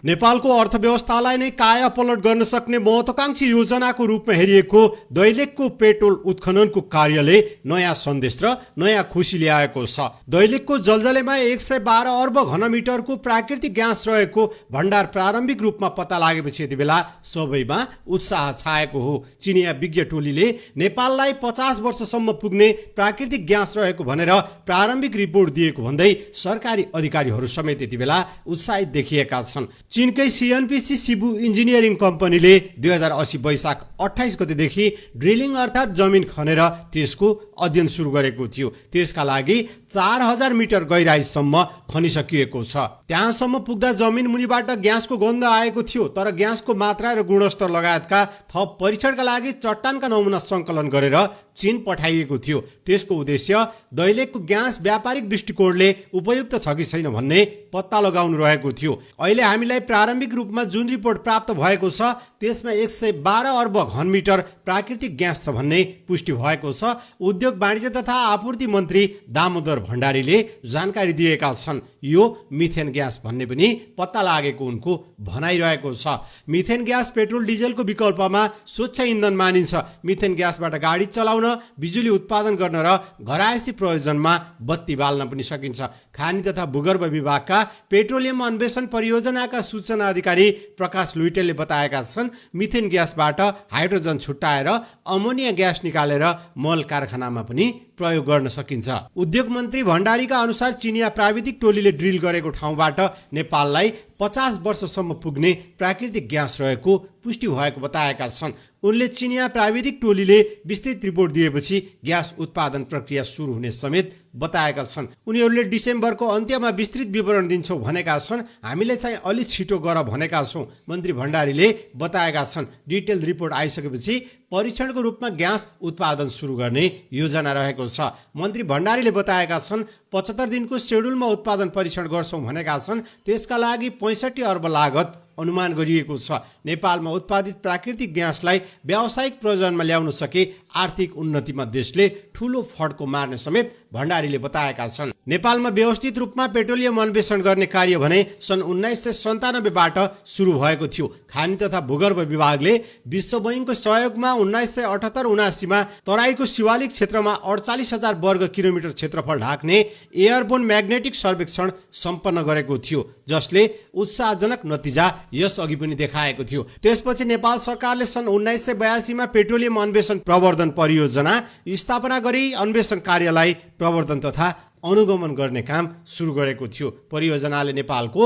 नेपालको अर्थव्यवस्थालाई नै कायापलट गर्न सक्ने महत्त्वाकांक्षी योजनाको रूपमा हेरिएको दैलेखको पेट्रोल उत्खननको कार्यले नयाँ सन्देश र नयाँ खुसी ल्याएको छ। दैलेखको जलजलेमा 112 अर्ब घनमिटरको प्राकृतिक ग्यास रहेको भण्डार प्रारम्भिक रूपमा पत्ता लागेपछि यति बेला सबैमा उत्साह छाएको हो। चिनिया विज्ञ टोलीले नेपाललाई 50 वर्षसम्म पुग्ने प्राकृतिक ग्यास रहेको भनेर प्रारम्भिक रिपोर्ट दिएको भन्दै सरकारी अधिकारीहरू समेत यति बेला उत्साहित देखिएका छन्। चीनकै सीएनपीसी सिबु इन्जिनियरिङ कम्पनीले 2080 वैशाख 28 गतेदेखि ड्रिलिङ अर्थात् जमिन खनेर त्यसको अध्ययन सुरु गरेको थियो। त्यसका लागि 4000 मिटर गहिराईसम्म खनिसकिएको छ। त्यहाँसम्म पुग्दा जमिन मुनिबाट ग्यासको गन्ध आएको थियो, तर ग्यासको मात्रा र गुणस्तर लगायतका थप परीक्षणका लागि चट्टानका नमुना सङ्कलन गरेर चीन पठाइएको थियो। त्यसको उद्देश्य दैलेखको ग्यास व्यापारिक दृष्टिकोणले उपयुक्त छ कि छैन भन्ने पत्ता लगाउनु रहेको थियो। अहिले हामीलाई प्रारम्भिक रूपमा जुन रिपोर्ट प्राप्त भएको छ त्यसमा 112 अर्ब घनमिटर प्राकृतिक ग्यास छ भन्ने पुष्टि भएको छ। उद्योग वाणिज्य तथा आपूर्ति मन्त्री दामोदर भण्डारीले जानकारी दिएका छन्। यो मिथेन ग्यास भन्ने पनि पत्ता लागेको उनको भनाइरहेको छ। मिथेन ग्यास पेट्रोल डिजेलको विकल्पमा स्वच्छ इन्धन मानिन्छ। मिथेन ग्यासबाट गाडी चलाउन, बिजुली उत्पादन गर्न र घरायसी प्रयोजनमा बत्ती बाल्न पनि सकिन्छ। खानी तथा भूगर्भ विभागका पेट्रोलियम अन्वेषण परियोजनाका सूचना अधिकारी प्रकाश लुइटेलले बताएका छन्, मिथेन ग्यासबाट हाइड्रोजन छुट्टाएर अमोनिया ग्यास निकालेर मल कारखानामा पनि प्रयोग गर्न सकिन्छ। उद्योग मन्त्री भण्डारीका अनुसार चिनिया प्राविधिक टोलीले ड्रिल गरेको ठाउँबाट नेपाललाई 50 वर्षसम्म पुग्ने प्राकृतिक ग्यास रहेको पुष्टि भएको बताएका छन्। उनले चिनिया प्राविधिक टोलीले विस्तृत रिपोर्ट दिएपछि ग्यास उत्पादन प्रक्रिया सुरु हुने समेत बताएका छन्। उनीहरूले डिसेम्बरको अन्त्यमा विस्तृत विवरण दिन्छौँ भनेका छन्। हामीले चाहिँ अलि छिटो गर भनेका छौँ, मन्त्री भण्डारीले बताएका छन्। डिटेल रिपोर्ट आइसकेपछि परीक्षणको रूपमा ग्यास उत्पादन सुरु गर्ने योजना रहेको छ। मन्त्री भण्डारीले बताएका छन् 75 दिनको शेड्युलमा उत्पादन परीक्षण गर्छौँ भनेका छन्। त्यसका लागि 65 अर्ब लागत अनुमान गरिएको छ। नेपालमा उत्पादित प्राकृतिक ग्यासलाई व्यावसायिक प्रयोजनमा ल्याउन सके आर्थिक उन्नतिमा देशले ठूलो फड्को मार्ने समेत भण्डारीले बताएका छन्। नेपालमा व्यवस्थित रूपमा पेट्रोलियम अन्वेषण गर्ने कार्य भने सन् 1997बाट सुरु भएको थियो। खानी तथा भूगर्भ विभागले विश्व बैंकको सहयोगमा 1978-79 मा तराईको शिवालिक क्षेत्रमा 48,000 वर्ग किलोमिटर क्षेत्रफल ढाक्ने एयरबोर्न म्याग्नेटिक सर्वेक्षण सम्पन्न गरेको थियो, जसले उत्साहजनक नतिजा यस अघि पनि देखाएको थियो। त्यसपछि नेपाल सरकारले सन् 1982 मा पेट्रोलियम अन्वेषण प्रवर्धन परियोजना स्थापना गरी अन्वेषण कार्यलाई प्रवर्धन तथा अनुगमन गर्ने काम सुरु गरेको थियो। परियोजनाले नेपालको